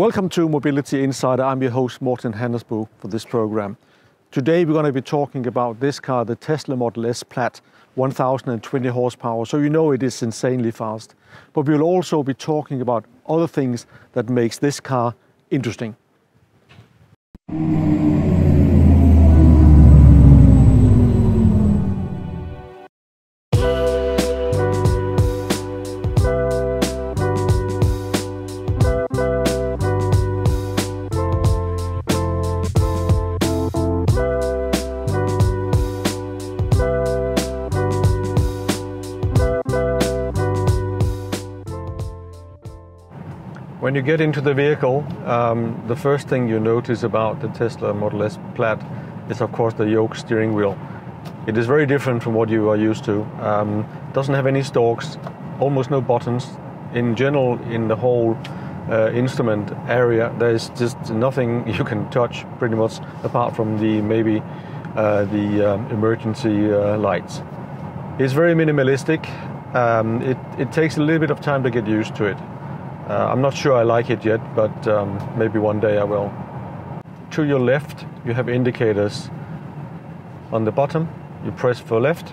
Welcome to Mobility Insider. I'm your host Morten Hannesbo for this program. Today we're going to be talking about this car, the Tesla Model S Plaid, 1020 horsepower, so you know it is insanely fast. But we'll also be talking about other things that makes this car interesting. When you get into the vehicle, the first thing you notice about the Tesla Model S Plaid is of course the Yoke steering wheel. It is very different from what you are used to. Doesn't have any stalks, almost no buttons. In general, in the whole instrument area, there's just nothing you can touch pretty much apart from the emergency lights. It's very minimalistic. It takes a little bit of time to get used to it. I'm not sure I like it yet, but maybe one day I will. To your left, you have indicators. On the bottom, you press for left.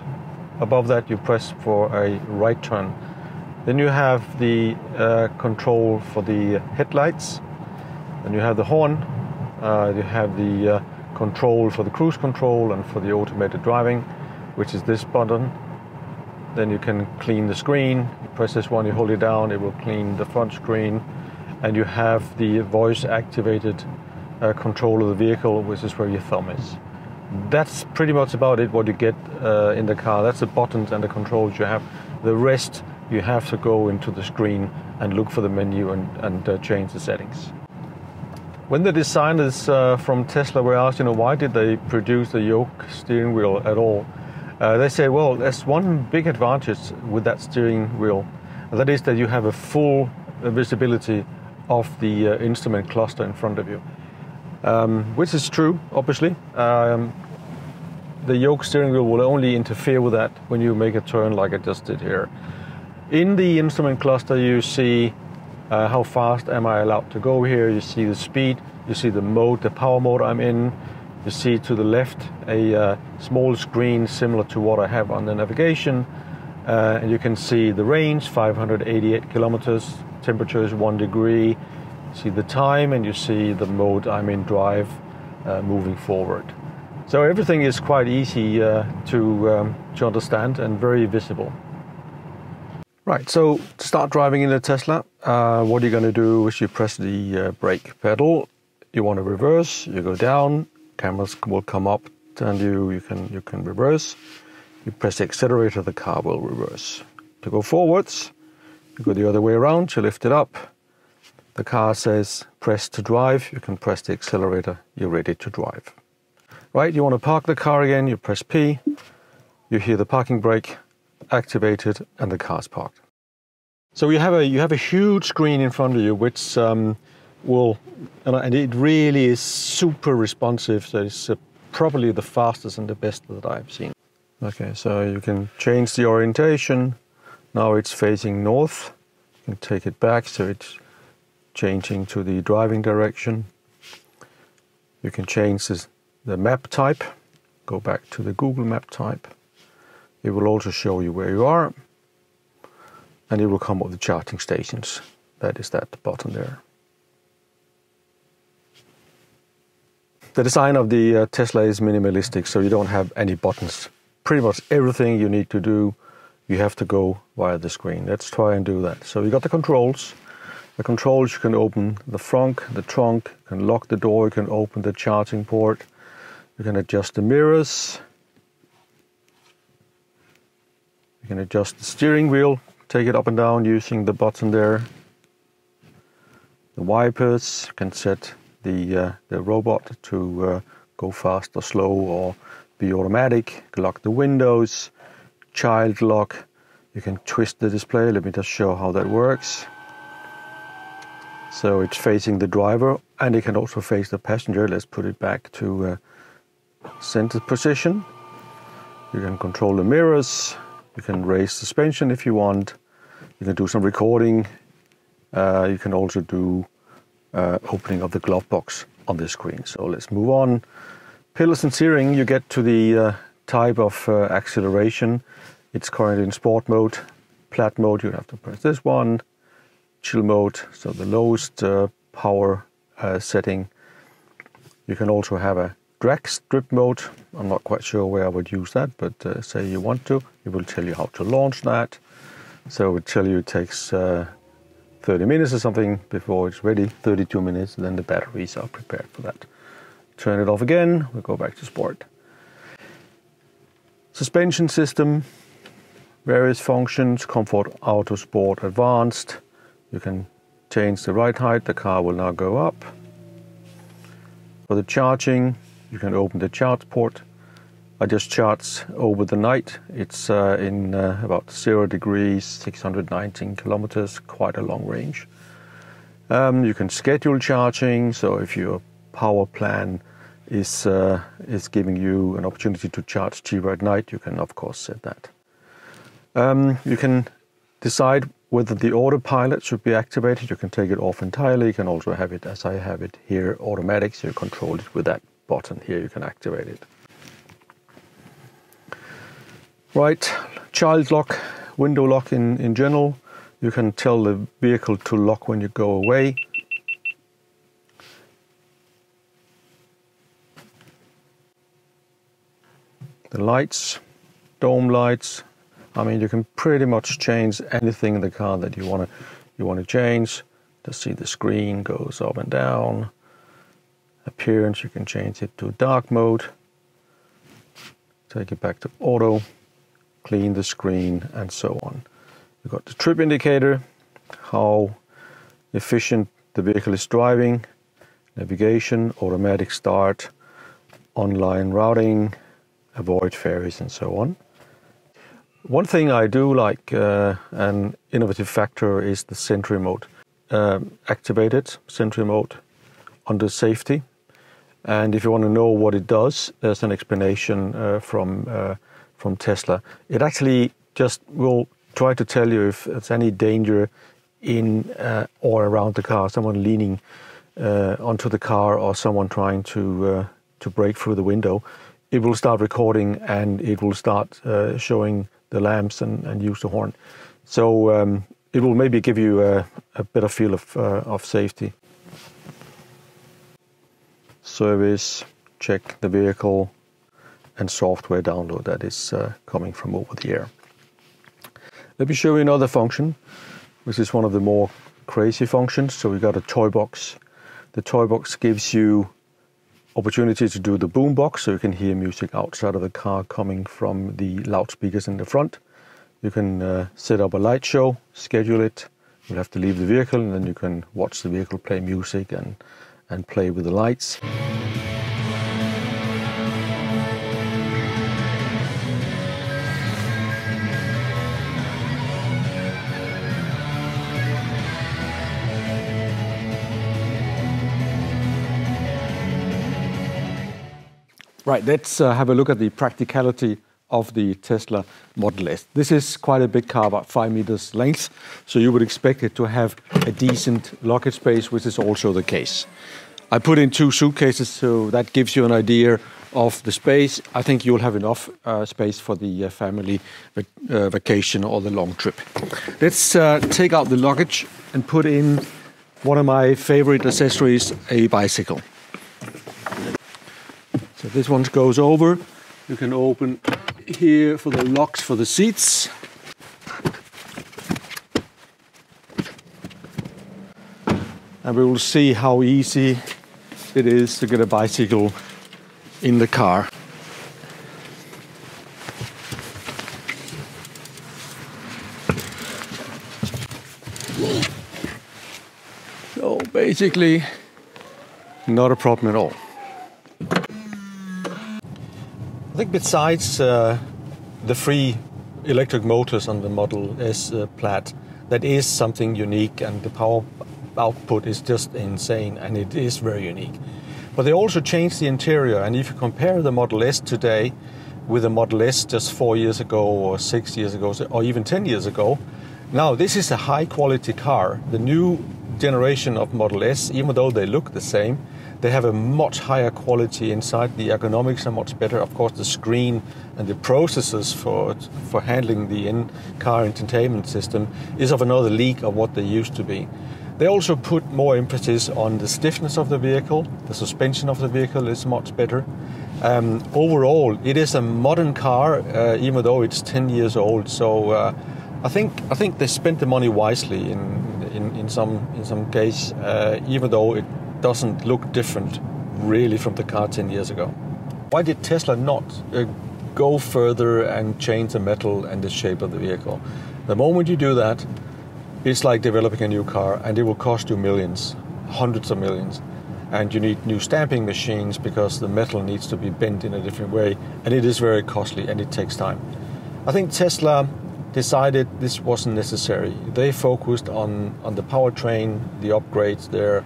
Above that, you press for a right turn. Then you have the control for the headlights. Then you have the horn. You have the control for the cruise control and for the automated driving, which is this button. Then you can clean the screen. You press this one, you hold it down, it will clean the front screen. And you have the voice-activated control of the vehicle, which is where your thumb is. That's pretty much about it, what you get in the car. That's the buttons and the controls you have. The rest, you have to go into the screen and look for the menu and change the settings. When the designers from Tesla were asked, why did they produce the Yoke steering wheel at all? They say, well, there's one big advantage with that steering wheel, and that is that you have a full visibility of the instrument cluster in front of you, which is true, obviously. The Yoke steering wheel will only interfere with that when you make a turn like I just did here. In the instrument cluster, you see how fast am I allowed to go here. You see the speed, you see the mode, the power mode I'm in. You see to the left a small screen similar to what I have on the navigation, and you can see the range, 588 kilometers, temperature is 1 degree. You see the time, and you see the mode I'm in, drive, moving forward. So everything is quite easy to understand and very visible. Right, so to start driving in a Tesla, what you're going to do is you press the brake pedal. You want to reverse, you go down. Cameras will come up and you can reverse. You press the accelerator, the car will reverse. To go forwards, you go the other way around, you lift it up. The car says press to drive, you can press the accelerator, you're ready to drive. Right, you want to park the car again, you press P, you hear the parking brake activated and the car's parked. So you have a huge screen in front of you which and it really is super responsive, so it's probably the fastest and the best that I've seen. Okay, so you can change the orientation. Now it's facing north. You can take it back so it's changing to the driving direction. You can change the map type, go back to the Google map type. It will also show you where you are, and it will come up with the charging stations. That is that button there. The design of the Tesla is minimalistic, so you don't have any buttons. Pretty much everything you need to do, you have to go via the screen. Let's try and do that. So you got the controls. The controls, you can open the trunk, you can lock the door, you can open the charging port, you can adjust the mirrors, you can adjust the steering wheel, take it up and down using the button there. The wipers, you can set the robot to go fast or slow or be automatic. Lock the windows, child lock. You can twist the display. Let me just show how that works. So it's facing the driver and it can also face the passenger. Let's put it back to center position. You can control the mirrors. You can raise suspension if you want. You can do some recording. You can also do opening of the glove box on this screen. So let's move on. Pillars and steering, you get to the type of acceleration. It's currently in sport mode. Plaid mode, you have to press this one. Chill mode, so the lowest power setting. You can also have a drag strip mode. I'm not quite sure where I would use that, but say you want to, it will tell you how to launch that. So it will tell you it takes 30 minutes or something before it's ready, 32 minutes, and then the batteries are prepared for that. Turn it off again, we'll go back to sport. Suspension system, various functions, comfort, auto, sport, advanced. You can change the ride height, the car will now go up. For the charging, you can open the charge port. I just charge over the night. It's in about 0 degrees, 619 kilometers, quite a long range. You can schedule charging, so if your power plan is giving you an opportunity to charge cheaper at night, you can of course set that. You can decide whether the autopilot should be activated. You can take it off entirely. You can also have it, as I have it here, automatic, so you control it with that button here. You can activate it. Right, child lock, window lock in general. You can tell the vehicle to lock when you go away. The lights, dome lights. I mean, you can pretty much change anything in the car that you want to change. To see the screen goes up and down. Appearance, you can change it to dark mode. Take it back to auto. Clean the screen and so on. You've got the trip indicator, how efficient the vehicle is driving, navigation, automatic start, online routing, avoid ferries and so on. One thing I do like, an innovative factor, is the Sentry mode. Activated Sentry mode under safety. And if you want to know what it does, there's an explanation from Tesla. It actually just will try to tell you if there's any danger in or around the car, someone leaning onto the car or someone trying to break through the window. It will start recording and it will start showing the lamps and use the horn. So it will maybe give you a better feel of safety. Service, check the vehicle, and software download that is coming from over the air. Let me show you another function, which is one of the more crazy functions. So we got a toy box. The toy box gives you opportunity to do the boom box, so you can hear music outside of the car coming from the loudspeakers in the front. You can set up a light show, schedule it. You'll have to leave the vehicle, and then you can watch the vehicle play music and play with the lights. Right, let's have a look at the practicality of the Tesla Model S. This is quite a big car, about 5 meters length, so you would expect it to have a decent luggage space, which is also the case. I put in 2 suitcases, so that gives you an idea of the space. I think you'll have enough space for the family vacation or the long trip. Let's take out the luggage and put in one of my favorite accessories, a bicycle. So this one goes over. You can open here for the locks for the seats. And we will see how easy it is to get a bicycle in the car. So basically, not a problem at all. I think besides the 3 electric motors on the Model S Plaid, that is something unique, and the power output is just insane, and it is very unique. But they also changed the interior, and if you compare the Model S today with the Model S just 4 years ago or 6 years ago or even 10 years ago, now this is a high quality car. The new generation of Model S, even though they look the same, they have a much higher quality inside. The ergonomics are much better. Of course, the screen and the processes for handling the in-car entertainment system is of another league of what they used to be. They also put more emphasis on the stiffness of the vehicle. The suspension of the vehicle is much better. Overall, it is a modern car, even though it's 10 years old. So I think they spent the money wisely in some case, even though it doesn't look different really from the car 10 years ago. Why did Tesla not go further and change the metal and the shape of the vehicle? The moment you do that, it's like developing a new car, and it will cost you millions, hundreds of millions. And you need new stamping machines because the metal needs to be bent in a different way, and it is very costly and it takes time. I think Tesla decided this wasn't necessary. They focused on the powertrain, the upgrades there.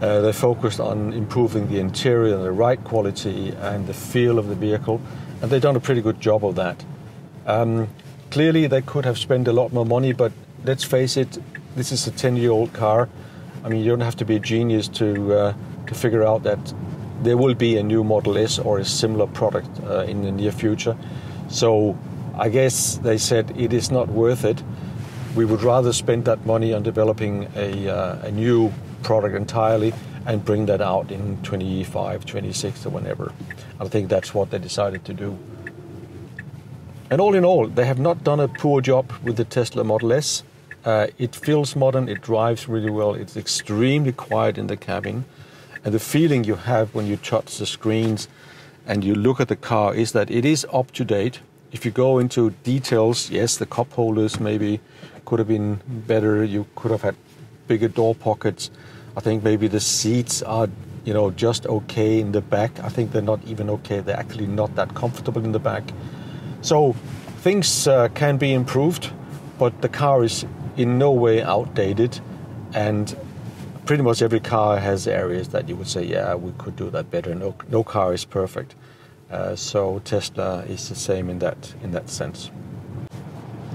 They focused on improving the interior, the ride quality and the feel of the vehicle, and they've done a pretty good job of that. Clearly they could have spent a lot more money, but let's face it, this is a 10-year-old car. I mean, you don't have to be a genius to figure out that there will be a new Model S or a similar product in the near future. So I guess they said it is not worth it. We would rather spend that money on developing a new product entirely and bring that out in 25, 26 or whenever. I think that's what they decided to do. And all in all, they have not done a poor job with the Tesla Model S. It feels modern, it drives really well, it's extremely quiet in the cabin. And the feeling you have when you touch the screens and you look at the car is that it is up to date. If you go into details, yes, the cup holders maybe could have been better. You could have had bigger door pockets. I think maybe the seats are, just okay in the back. I think they're not even okay. They're actually not that comfortable in the back. So things can be improved, but the car is in no way outdated, and pretty much every car has areas that you would say, yeah, we could do that better. No car is perfect. So Tesla is the same in that sense.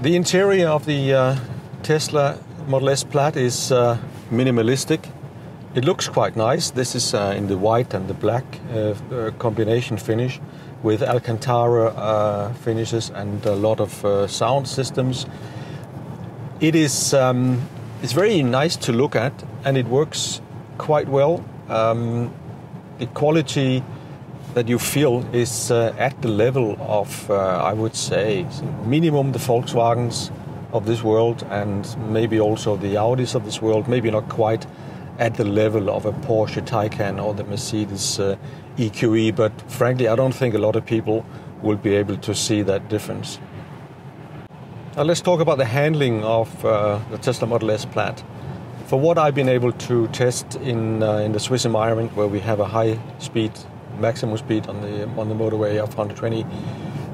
The interior of the Tesla Model S Plaid is minimalistic. It looks quite nice. This is in the white and the black combination finish with Alcantara finishes and a lot of sound systems. It is it's very nice to look at, and it works quite well. The quality that you feel is at the level of, I would say, minimum the Volkswagens of this world, and maybe also the Audis of this world, maybe not quite at the level of a Porsche Taycan or the Mercedes EQE, but frankly, I don't think a lot of people will be able to see that difference. Now let's talk about the handling of the Tesla Model S Plaid. For what I've been able to test in the Swiss environment, where we have a high speed, maximum speed on the motorway of 120,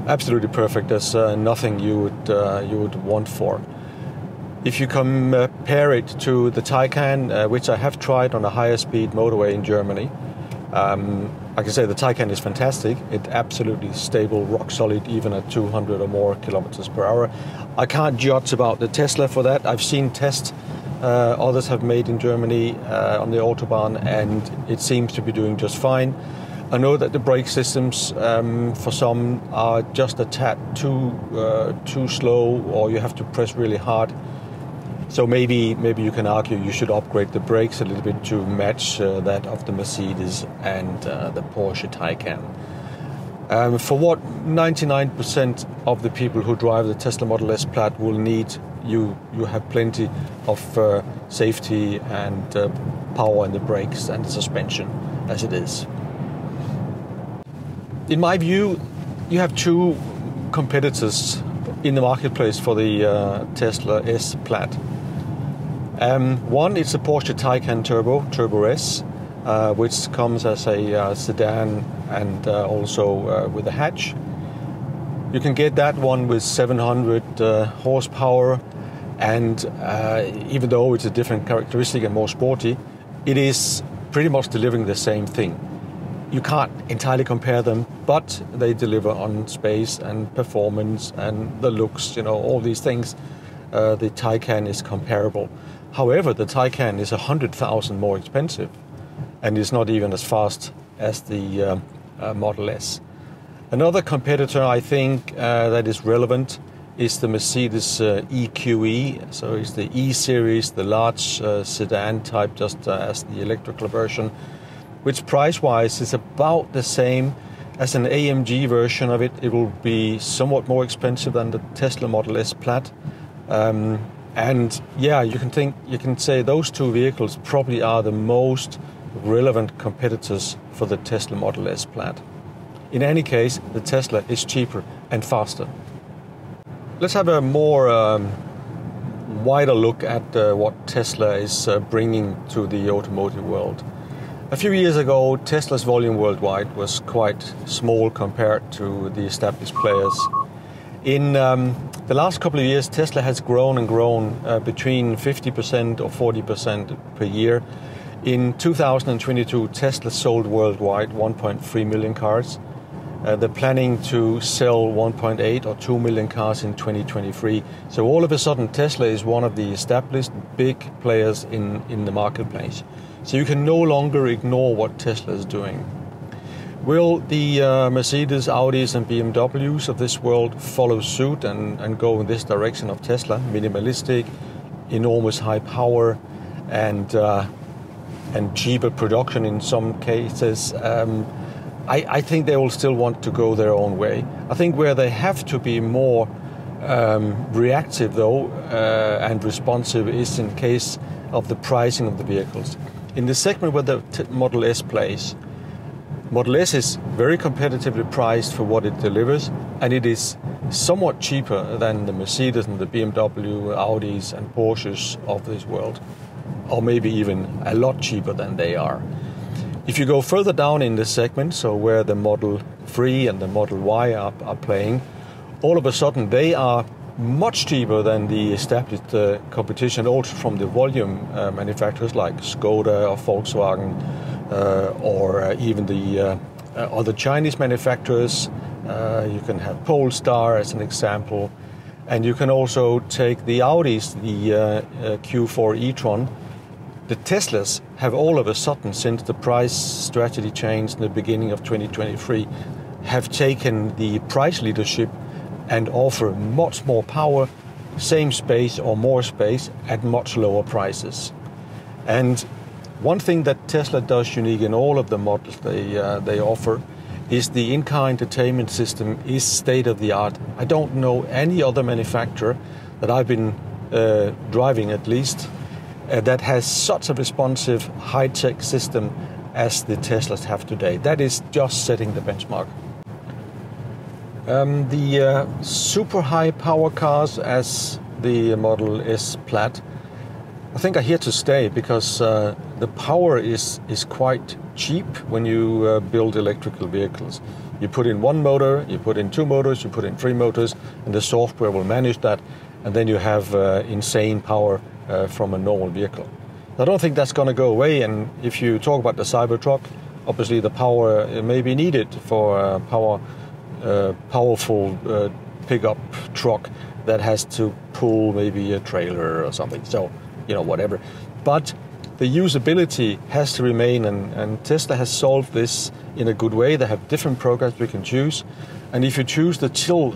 absolutely perfect. There's nothing you would want for. If you compare it to the Taycan, which I have tried on a higher speed motorway in Germany, I can say the Taycan is fantastic. It's absolutely stable, rock solid, even at 200 or more kilometers per hour. I can't judge about the Tesla for that. I've seen tests others have made in Germany on the Autobahn, and it seems to be doing just fine. I know that the brake systems for some are just a tad too slow, or you have to press really hard. So maybe you can argue you should upgrade the brakes a little bit to match that of the Mercedes and the Porsche Taycan. For what 99% of the people who drive the Tesla Model S Plaid will need, you have plenty of safety and power in the brakes and the suspension as it is. In my view, you have two competitors in the marketplace for the Tesla S Plaid. One is the Porsche Taycan Turbo S, which comes as a sedan and also with a hatch. You can get that one with 700 horsepower, and even though it's a different characteristic and more sporty, it is pretty much delivering the same thing. You can't entirely compare them, but they deliver on space and performance and the looks, all these things. The Taycan is comparable. However, the Taycan is 100,000 more expensive and is not even as fast as the Model S. Another competitor I think that is relevant is the Mercedes EQE. So it's the E series, the large sedan type, just as the electrical version, which price-wise is about the same as an AMG version of it. It will be somewhat more expensive than the Tesla Model S Plaid. And yeah, you can say those two vehicles probably are the most relevant competitors for the Tesla Model S Plaid. In any case, the Tesla is cheaper and faster. Let's have a more wider look at what Tesla is bringing to the automotive world. A few years ago, Tesla's volume worldwide was quite small compared to the established players. In the last couple of years, Tesla has grown and grown between 50% or 40% per year. In 2022, Tesla sold worldwide 1.3 million cars. They're planning to sell 1.8 or 2 million cars in 2023. So all of a sudden, Tesla is one of the established big players in the marketplace. So you can no longer ignore what Tesla is doing. Will the Mercedes, Audis and BMWs of this world follow suit and go in this direction of Tesla? Minimalistic, enormous high power, and cheaper production in some cases. I think they will still want to go their own way. I think where they have to be more reactive, though, and responsive is in case of the pricing of the vehicles. In the segment where the Model S plays, Model S is very competitively priced for what it delivers, and it is somewhat cheaper than the Mercedes and the BMW, Audis and Porsches of this world, or maybe even a lot cheaper than they are. If you go further down in this segment, so where the Model 3 and the Model Y are playing, all of a sudden they are much cheaper than the established competition, also from the volume manufacturers like Skoda or Volkswagen, or even the other Chinese manufacturers. You can have Polestar as an example, and you can also take the Audis, the Q4 e-tron. The Teslas have all of a sudden, since the price strategy changed in the beginning of 2023, have taken the price leadership and offer much more power, same space or more space at much lower prices. And one thing that Tesla does unique in all of the models they offer is the in-car entertainment system is state-of-the-art. I don't know any other manufacturer that I've been driving at least that has such a responsive high-tech system as the Teslas have today. That is just setting the benchmark. The super high power cars as the Model S Plaid, I think are here to stay, because the power is quite cheap when you build electrical vehicles. You put in one motor, you put in two motors, you put in three motors, and the software will manage that, and then you have insane power from a normal vehicle. I don't think that's going to go away, and if you talk about the Cybertruck, obviously the power may be needed for a powerful pickup truck that has to pull maybe a trailer or something, so whatever. But the usability has to remain, and Tesla has solved this in a good way. They have different programs we can choose, and if you choose the chill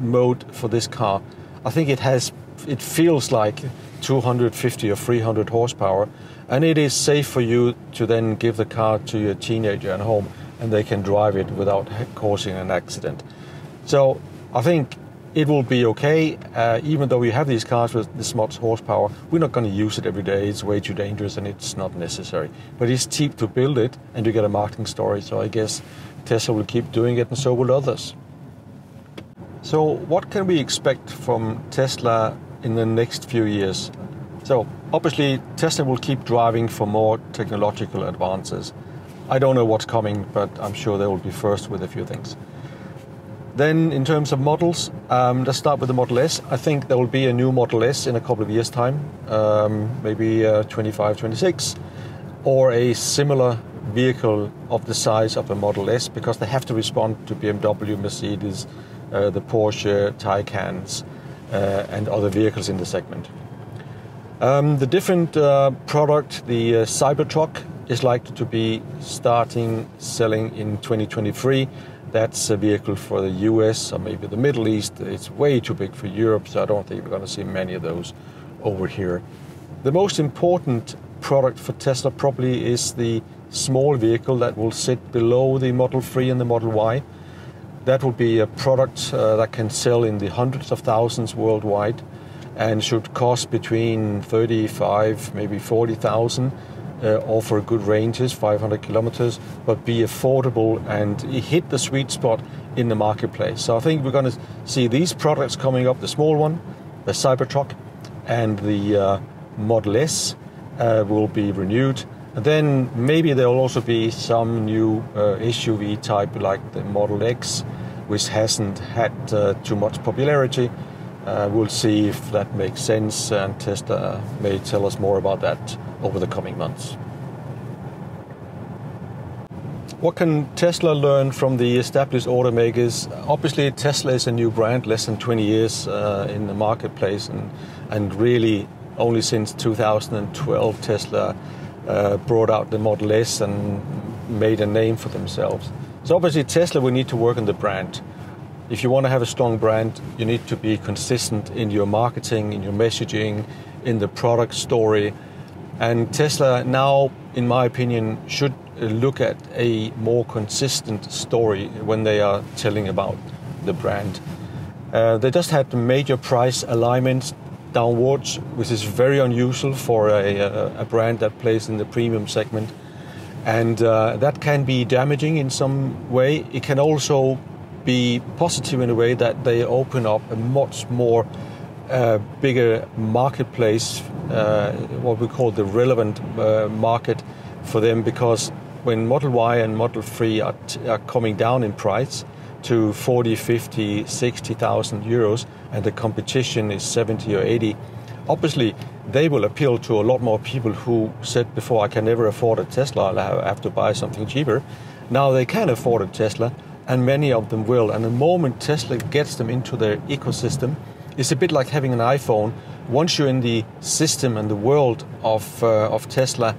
mode for this car, I think it feels like 250 or 300 horsepower, and it is safe for you to then give the car to your teenager at home and they can drive it without causing an accident. So I think it will be okay, even though we have these cars with this much horsepower. We're not going to use it every day. It's way too dangerous and it's not necessary. But it's cheap to build it, and you get a marketing story. So I guess Tesla will keep doing it, and so will others. So what can we expect from Tesla in the next few years? So obviously Tesla will keep driving for more technological advances. I don't know what's coming, but I'm sure they will be first with a few things. Then in terms of models, let's start with the Model S. I think there will be a new Model S in a couple of years' time, maybe 25, 26, or a similar vehicle of the size of a Model S, because they have to respond to BMW, Mercedes, the Porsche Taycans, and other vehicles in the segment. The different product, the Cybertruck, is likely to be starting selling in 2023. That's a vehicle for the US or maybe the Middle East. It's way too big for Europe, so I don't think we're going to see many of those over here. The most important product for Tesla probably is the small vehicle that will sit below the Model 3 and the Model Y. That will be a product that can sell in the hundreds of thousands worldwide and should cost between 35, maybe 40,000, offer good ranges, 500 kilometers, but be affordable and hit the sweet spot in the marketplace. So I think we're going to see these products coming up, the small one, the Cybertruck, and the Model S will be renewed. And then maybe there will also be some new SUV type like the Model X, which hasn't had too much popularity. We'll see if that makes sense, and Tesla may tell us more about that over the coming months. What can Tesla learn from the established automakers? Obviously, Tesla is a new brand, less than 20 years in the marketplace, and really only since 2012 Tesla brought out the Model S and made a name for themselves. So obviously Tesla will need to work on the brand. If you want to have a strong brand, you need to be consistent in your marketing, in your messaging, in the product story. And Tesla now, in my opinion, should look at a more consistent story when they are telling about the brand. They just had major price alignments downwards, which is very unusual for a brand that plays in the premium segment. And that can be damaging in some way. It can also be positive in a way that they open up a much more bigger marketplace, what we call the relevant market for them, because when Model Y and Model 3 are coming down in price to 40, 50, 60,000 euros, and the competition is 70 or 80, obviously they will appeal to a lot more people who said before, I can never afford a Tesla, I have to buy something cheaper. Now they can afford a Tesla, and many of them will. And the moment Tesla gets them into their ecosystem, it's a bit like having an iPhone. Once you're in the system and the world of Tesla,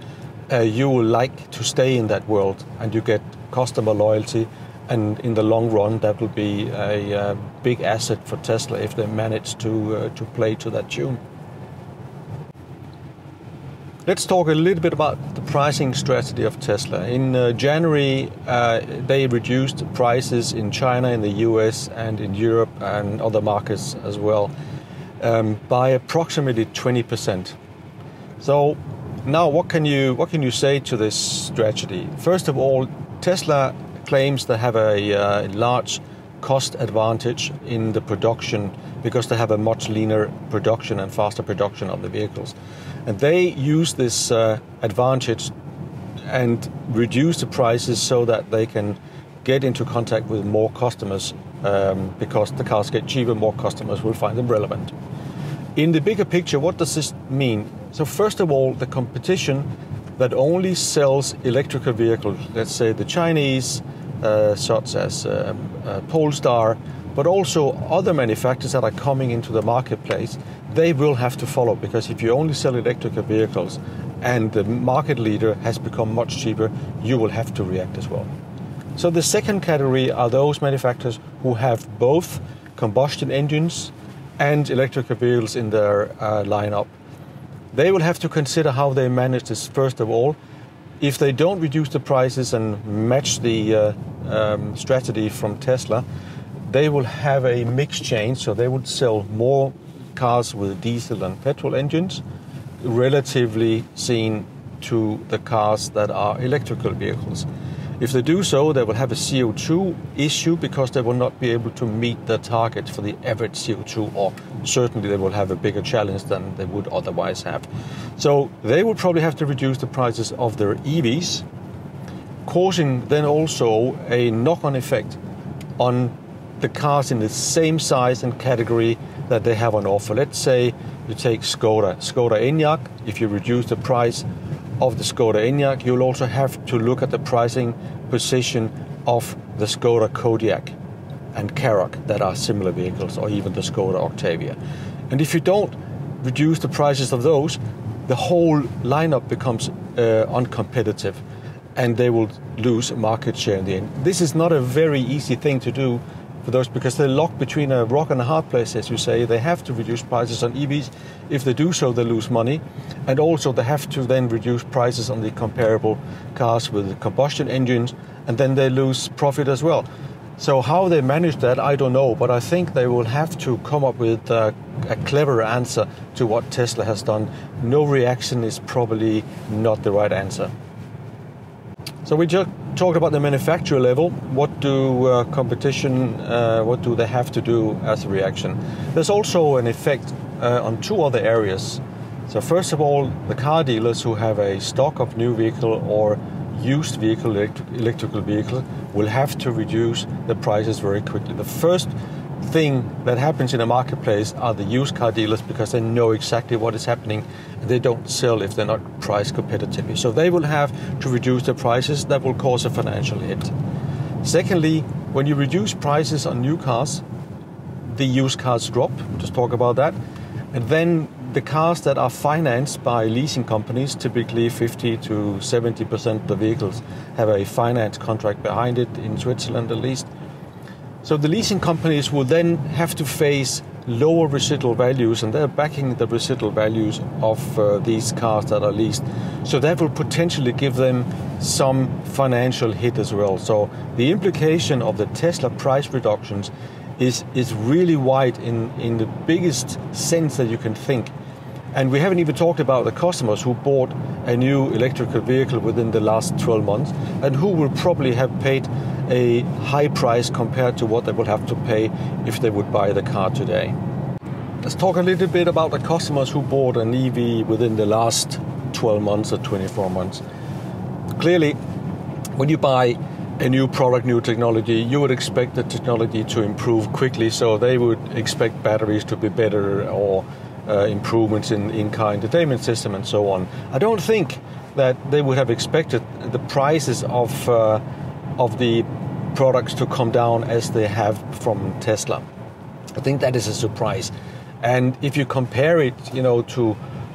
you will like to stay in that world, and you get customer loyalty. And in the long run, that will be a big asset for Tesla if they manage to play to that tune. Let's talk a little bit about the pricing strategy of Tesla. In January, they reduced prices in China, in the US, and in Europe and other markets as well by approximately 20%. So now, what can you say to this strategy? First of all, Tesla claims they have a large cost advantage in the production because they have a much leaner production and faster production of the vehicles. And they use this advantage and reduce the prices so that they can get into contact with more customers because the cars get cheaper, more customers will find them relevant. In the bigger picture, what does this mean? So first of all, the competition that only sells electrical vehicles, let's say the Chinese, such as Polestar, but also other manufacturers that are coming into the marketplace, they will have to follow, because if you only sell electrical vehicles and the market leader has become much cheaper, you will have to react as well. So the second category are those manufacturers who have both combustion engines and electrical vehicles in their lineup. They will have to consider how they manage this first of all. If they don't reduce the prices and match the strategy from Tesla, they will have a mix change, so they would sell more cars with diesel and petrol engines, relatively seen to the cars that are electrical vehicles. If they do so, they will have a CO2 issue because they will not be able to meet the target for the average CO2, or certainly they will have a bigger challenge than they would otherwise have. So they will probably have to reduce the prices of their EVs, causing then also a knock-on effect on the cars in the same size and category that they have on offer. Let's say you take Skoda Enyaq. If you reduce the price of the Skoda Enyaq, you'll also have to look at the pricing position of the Skoda Kodiaq and Karoq that are similar vehicles, or even the Skoda Octavia. And if you don't reduce the prices of those, the whole lineup becomes uncompetitive, and they will lose market share in the end. This is not a very easy thing to do for those, because they're locked between a rock and a hard place, as you say. They have to reduce prices on EVs. If they do so, they lose money. And also they have to then reduce prices on the comparable cars with combustion engines, and then they lose profit as well. So how they manage that, I don't know, but I think they will have to come up with a clever answer to what Tesla has done. No reaction is probably not the right answer. So we just talked about the manufacturer level. What do competition, what do they have to do as a reaction? There's also an effect on two other areas. So first of all, the car dealers who have a stock of new vehicle or used vehicle, electrical vehicle, will have to reduce the prices very quickly. The first thing that happens in a marketplace are the used car dealers, because they know exactly what is happening, and they don't sell if they're not priced competitively. So they will have to reduce the prices. That will cause a financial hit. Secondly, when you reduce prices on new cars, the used cars drop. We'll just talk about that. And then the cars that are financed by leasing companies, typically 50 to 70% of the vehicles have a finance contract behind it, in Switzerland at least. So the leasing companies will then have to face lower residual values, and they're backing the residual values of these cars that are leased. So that will potentially give them some financial hit as well. So the implication of the Tesla price reductions is really wide in the biggest sense that you can think. And we haven't even talked about the customers who bought a new electrical vehicle within the last 12 months and who will probably have paid a high price compared to what they would have to pay if they would buy the car today. Let's talk a little bit about the customers who bought an EV within the last 12 months or 24 months. Clearly, when you buy a new product, new technology, you would expect the technology to improve quickly, so they would expect batteries to be better or improvements in in-car entertainment system and so on. I don't think that they would have expected the prices of the products to come down as they have from Tesla. I think that is a surprise. And if you compare it,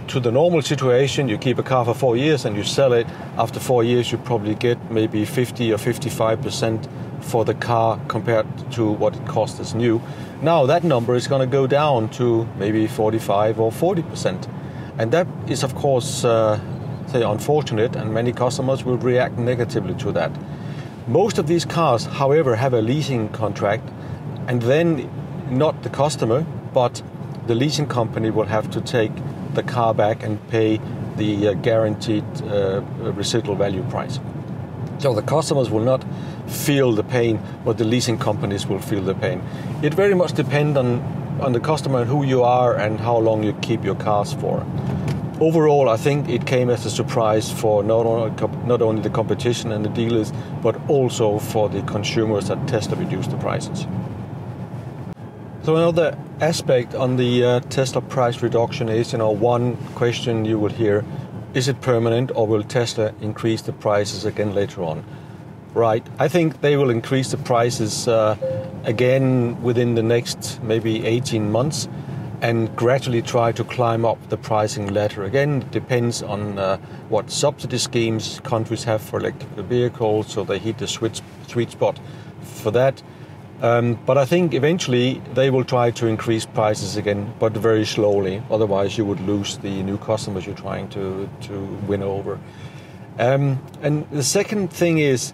to the normal situation, you keep a car for 4 years and you sell it. After 4 years, you probably get maybe 50 or 55% for the car compared to what it cost as new. Now that number is going to go down to maybe 45 or 40%. And that is, of course, unfortunate, and many customers will react negatively to that. Most of these cars, however, have a leasing contract, and then not the customer, but the leasing company will have to take the car back and pay the guaranteed residual value price. So the customers will not feel the pain, but the leasing companies will feel the pain. It very much depends on the customer and who you are and how long you keep your cars for. Overall, I think it came as a surprise for not only the competition and the dealers, but also for the consumers that Tesla reduced the prices. So another aspect on the Tesla price reduction is, one question you will hear, is it permanent, or will Tesla increase the prices again later on? Right, I think they will increase the prices again within the next maybe 18 months and gradually try to climb up the pricing ladder. Again, it depends on what subsidy schemes countries have for electrical vehicles, so they hit the sweet spot for that. But I think eventually they will try to increase prices again, but very slowly. Otherwise, you would lose the new customers you're trying to win over. And the second thing is,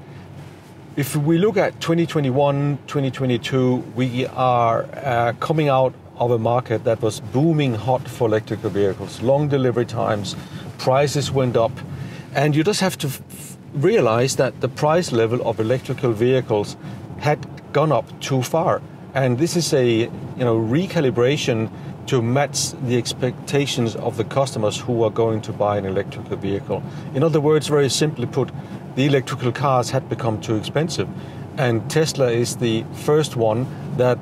if we look at 2021, 2022, we are coming out of a market that was booming hot for electrical vehicles. Long delivery times, prices went up, and you just have to realize that the price level of electrical vehicles had gone up too far, and this is a recalibration to match the expectations of the customers who are going to buy an electrical vehicle. In other words, very simply put, the electrical cars had become too expensive, and Tesla is the first one that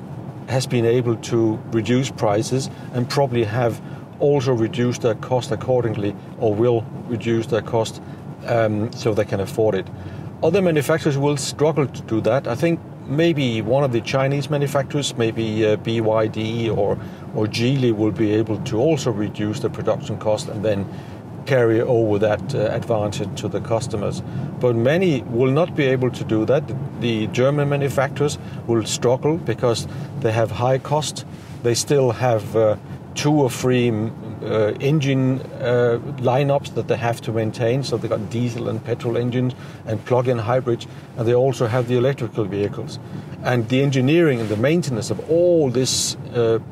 has been able to reduce prices and probably have also reduced their cost accordingly, or will reduce their cost so they can afford it. Other manufacturers will struggle to do that. I think maybe one of the Chinese manufacturers, maybe BYD or Geely, will be able to also reduce the production cost and then carry over that advantage to the customers. But many will not be able to do that. The German manufacturers will struggle because they have high cost. They still have 2 or 3 engine lineups that they have to maintain. So they've got diesel and petrol engines and plug-in hybrids, and they also have the electrical vehicles. And the engineering and the maintenance of all this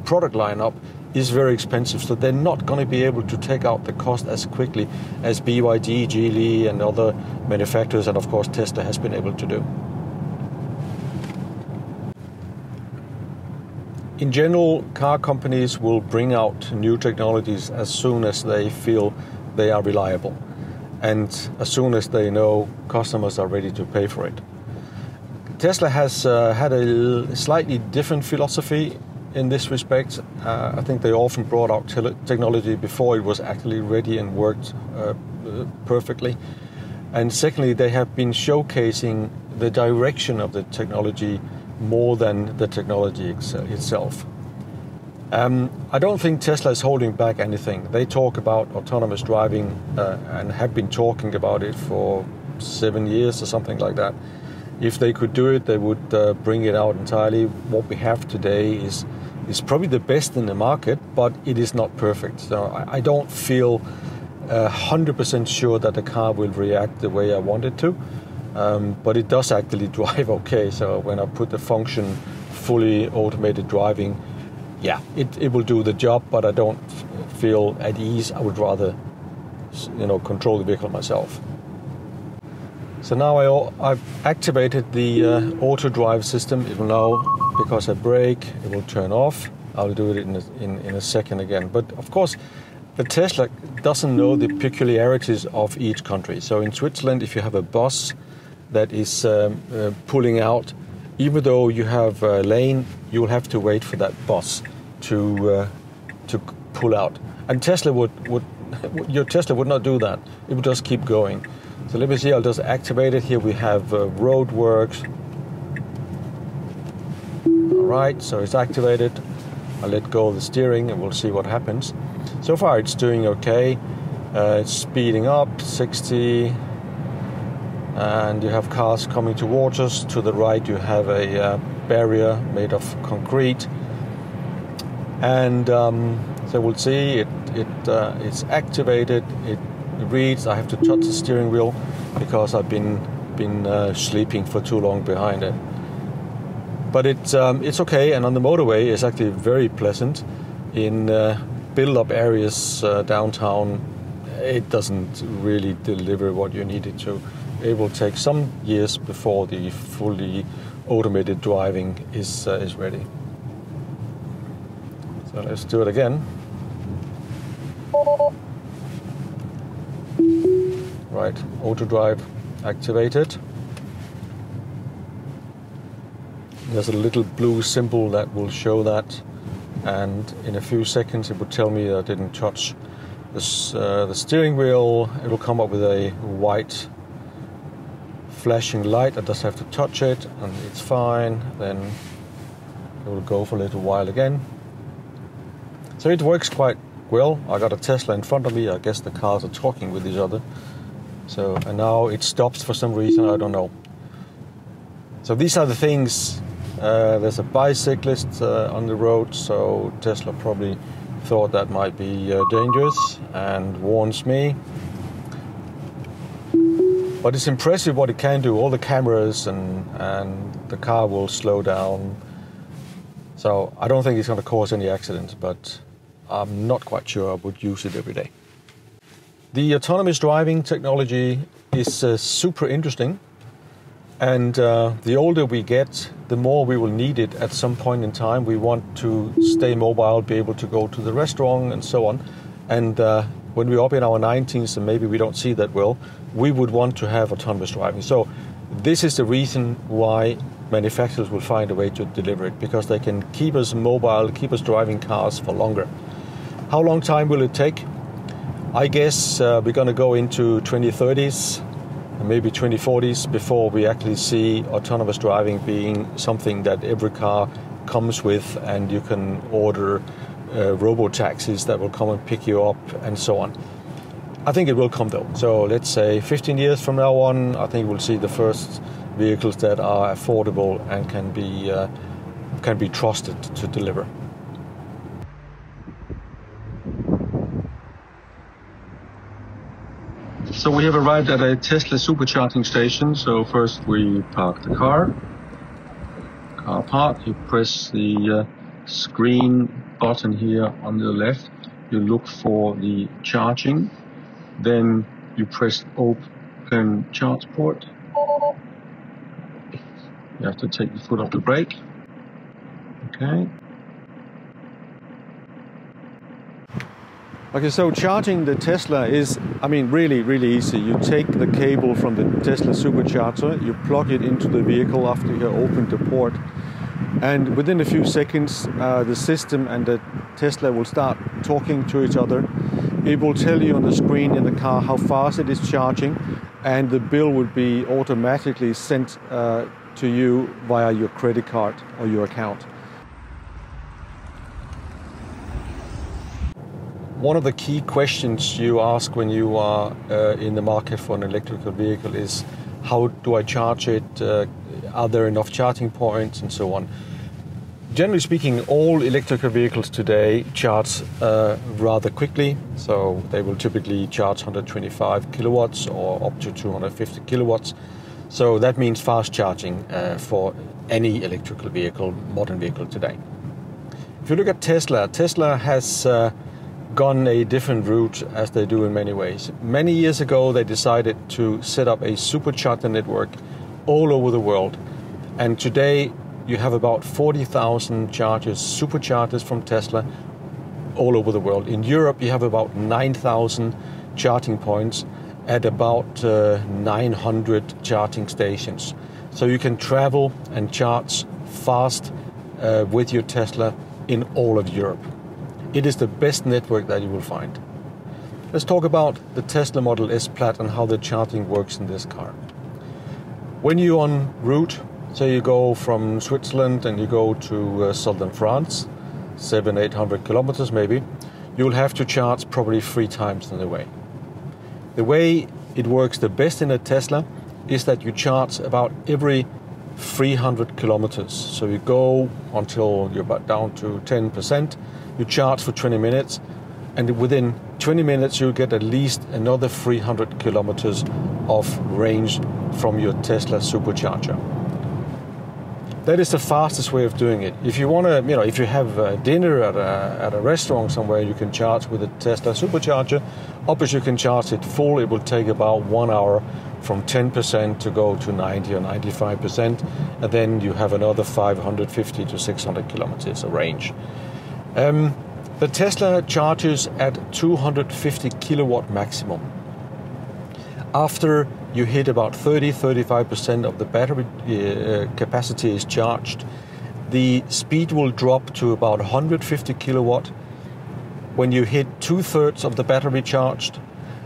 product lineup is very expensive, so they're not going to be able to take out the cost as quickly as BYD, Geely and other manufacturers, and of course Tesla has been able to do. In general, car companies will bring out new technologies as soon as they feel they are reliable and as soon as they know customers are ready to pay for it. Tesla has had a slightly different philosophy in this respect. I think they often brought out technology before it was actually ready and worked perfectly. And secondly, they have been showcasing the direction of the technology more than the technology itself. I don't think Tesla is holding back anything. They talk about autonomous driving and have been talking about it for 7 years or something like that. If they could do it, they would bring it out entirely. What we have today is probably the best in the market, but it is not perfect. So I don't feel 100% sure that the car will react the way I want it to. But it does actually drive okay. So when I put the function fully automated driving, yeah, it will do the job, but I don't feel at ease. I would rather, control the vehicle myself. So now I've activated the auto drive system. It will now, because I brake, it will turn off. I'll do it in a second again. But of course, the Tesla doesn't know the peculiarities of each country. So in Switzerland, if you have a bus that is pulling out, even though you have a lane, you will have to wait for that bus to pull out. And your Tesla would not do that. It would just keep going. So let me see, I'll just activate it. Here we have roadworks. All right, so it's activated. I'll let go of the steering and we'll see what happens. So far it's doing okay. It's speeding up, 60. And you have cars coming towards us. To the right you have a barrier made of concrete. And so we'll see, it's activated. It reads. I have to touch the steering wheel because I've been sleeping for too long behind it. But it's okay, and on the motorway it's actually very pleasant. In build-up areas downtown, it doesn't really deliver what you need it to. It will take some years before the fully automated driving is ready. So let's do it again. Right, auto drive activated. There's a little blue symbol that will show that, and in a few seconds it will tell me I didn't touch the steering wheel. It will come up with a white flashing light. I just have to touch it and it's fine. Then it will go for a little while again. So it works quite well. I got a Tesla in front of me. I guess the cars are talking with each other. So, and now it stops for some reason, I don't know. So these are the things. There's a bicyclist on the road, so Tesla probably thought that might be dangerous and warns me. But it's impressive what it can do. All the cameras and the car will slow down. So I don't think it's going to cause any accidents, but I'm not quite sure I would use it every day. The autonomous driving technology is super interesting. And the older we get, the more we will need it at some point in time. We want to stay mobile, be able to go to the restaurant and so on. And when we're up in our 90s and maybe we don't see that well, we would want to have autonomous driving. So this is the reason why manufacturers will find a way to deliver it, because they can keep us mobile, keep us driving cars for longer. How long time will it take? I guess we're going to go into 2030s. maybe 2040s before we actually see autonomous driving being something that every car comes with, and you can order robo-taxis that will come and pick you up and so on. I think it will come though. So let's say 15 years from now on, I think we'll see the first vehicles that are affordable and can be trusted to deliver. So we have arrived at a Tesla supercharging station. So first we park the car park. You press the screen button here on the left. You look for the charging. Then you press open charge port. You have to take the foot off the brake. Okay. Okay, so charging the Tesla is, really easy. You take the cable from the Tesla supercharger, you plug it into the vehicle after you have opened the port, and within a few seconds, the system and the Tesla will start talking to each other. It will tell you on the screen in the car how fast it is charging, and the bill will be automatically sent to you via your credit card or your account. One of the key questions you ask when you are in the market for an electrical vehicle is, how do I charge it? Are there enough charging points and so on? Generally speaking, all electrical vehicles today charge rather quickly. So they will typically charge 125 kilowatts or up to 250 kilowatts. So that means fast charging for any electrical vehicle, modern vehicle today. If you look at Tesla, Tesla has gone a different route, as they do in many ways. Many years ago, they decided to set up a supercharger network all over the world. And today, you have about 40,000 chargers, superchargers from Tesla, all over the world. In Europe, you have about 9,000 charging points at about 900 charging stations. So you can travel and charge fast with your Tesla in all of Europe. It is the best network that you will find. Let's talk about the Tesla Model S Plaid and how the charging works in this car. When you're en route, say you go from Switzerland and you go to southern France, 700-800 kilometers maybe, you'll have to charge probably 3 times on the way. The way it works the best in a Tesla is that you charge about every 300 kilometers. So you go until you're about down to 10%, you charge for 20 minutes, and within 20 minutes you'll get at least another 300 kilometers of range from your Tesla supercharger. That is the fastest way of doing it. If you want to, if you have dinner at a restaurant somewhere, you can charge with a Tesla supercharger. Obviously you can charge it full. It will take about 1 hour from 10% to go to 90 or 95%, and then you have another 550 to 600 kilometers of range. The Tesla charges at 250 kilowatt maximum. After you hit about 30-35% of the battery capacity is charged, the speed will drop to about 150 kilowatt. When you hit 2/3 of the battery charged,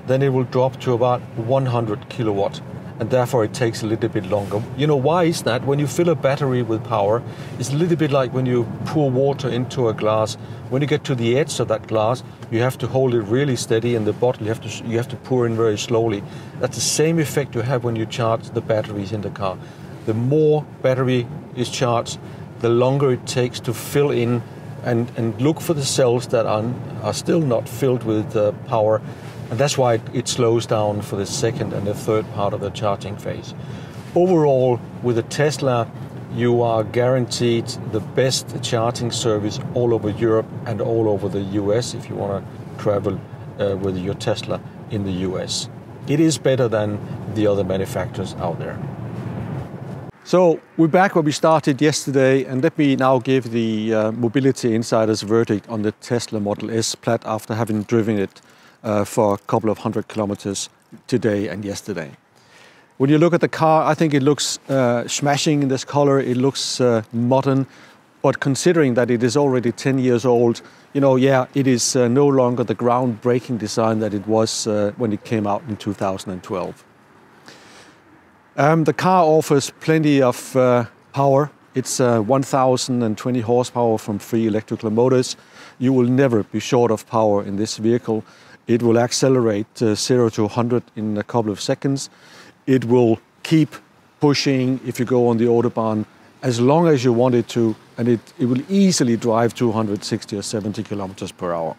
then it will drop to about 100 kilowatt, and therefore it takes a little bit longer. You know, why is that? When you fill a battery with power, it's a little bit like when you pour water into a glass. When you get to the edge of that glass, you have to hold it really steady, and the bottle you have to pour in very slowly. That's the same effect you have when you charge the batteries in the car. The more battery is charged, the longer it takes to fill in and look for the cells that are still not filled with power. And that's why it slows down for the second and the third part of the charging phase. Overall, with a Tesla, you are guaranteed the best charging service all over Europe and all over the US if you want to travel with your Tesla in the US. It is better than the other manufacturers out there. So we're back where we started yesterday, and let me now give the Mobility Insider's verdict on the Tesla Model S Plaid after having driven it for a couple of 100 kilometers today and yesterday. When you look at the car, I think it looks smashing in this color. It looks modern, but considering that it is already 10 years old, it is no longer the groundbreaking design that it was when it came out in 2012. The car offers plenty of power. It's 1,020 horsepower from 3 electrical motors. You will never be short of power in this vehicle. It will accelerate 0 to 100 in a couple of seconds. It will keep pushing if you go on the Autobahn as long as you want it to, and it will easily drive 260 or 70 kilometers per hour.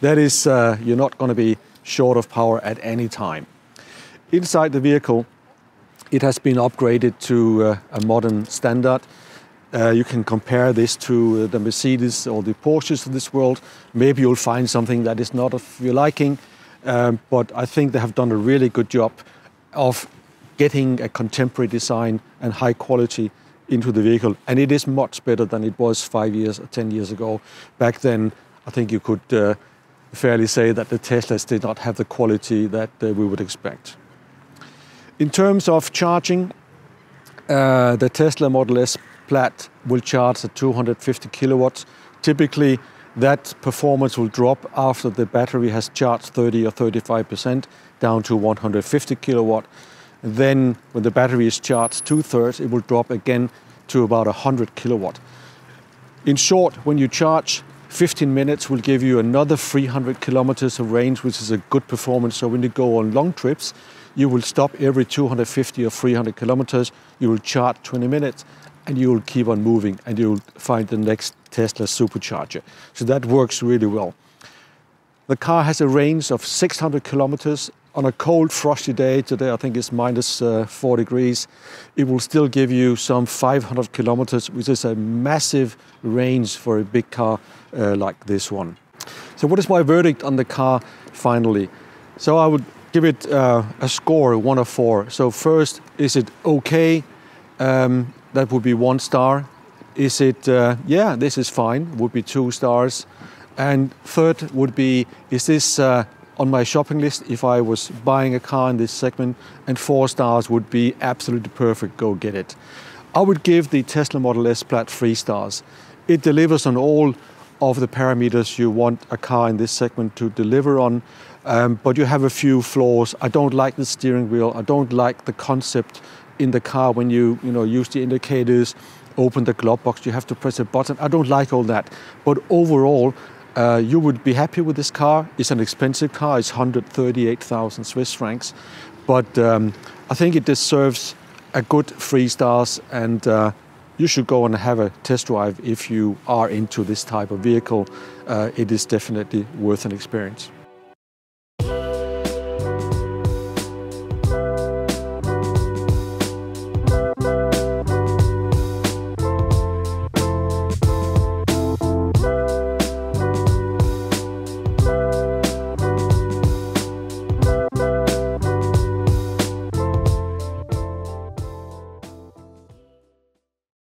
That is, you're not going to be short of power at any time. Inside the vehicle, it has been upgraded to a modern standard. You can compare this to the Mercedes or the Porsches of this world. Maybe you'll find something that is not of your liking, but I think they have done a really good job of getting a contemporary design and high quality into the vehicle. And it is much better than it was 5 years or 10 years ago. Back then, I think you could fairly say that the Teslas did not have the quality that we would expect. In terms of charging, the Tesla Model S Plaid will charge at 250 kilowatts. Typically, that performance will drop after the battery has charged 30 or 35% down to 150 kilowatt. Then, when the battery is charged 2/3, it will drop again to about 100 kilowatt. In short, when you charge, 15 minutes will give you another 300 kilometers of range, which is a good performance. So when you go on long trips, you will stop every 250 or 300 kilometers, you will charge 20 minutes, and you will keep on moving, and you will find the next Tesla supercharger. So that works really well. The car has a range of 600 kilometers. On a cold, frosty day, today I think it's minus 4 degrees, it will still give you some 500 kilometers, which is a massive range for a big car like this one. So what is my verdict on the car finally? So I would give it a score, 1 of 4. So first, is it okay? That would be 1 star. Is it, yeah, this is fine, would be 2 stars. And third would be, is this on my shopping list if I was buying a car in this segment? And 4 stars would be absolutely perfect, go get it. I would give the Tesla Model S Plaid 3 stars. It delivers on all of the parameters you want a car in this segment to deliver on, but you have a few flaws. I don't like the steering wheel. I don't like the concept in the car when you use the indicators, open the glove box, you have to press a button. I don't like all that. But overall, you would be happy with this car. It's an expensive car. It's 138,000 Swiss francs. But I think it deserves a good 3 stars, and you should go and have a test drive if you are into this type of vehicle. It is definitely worth an experience.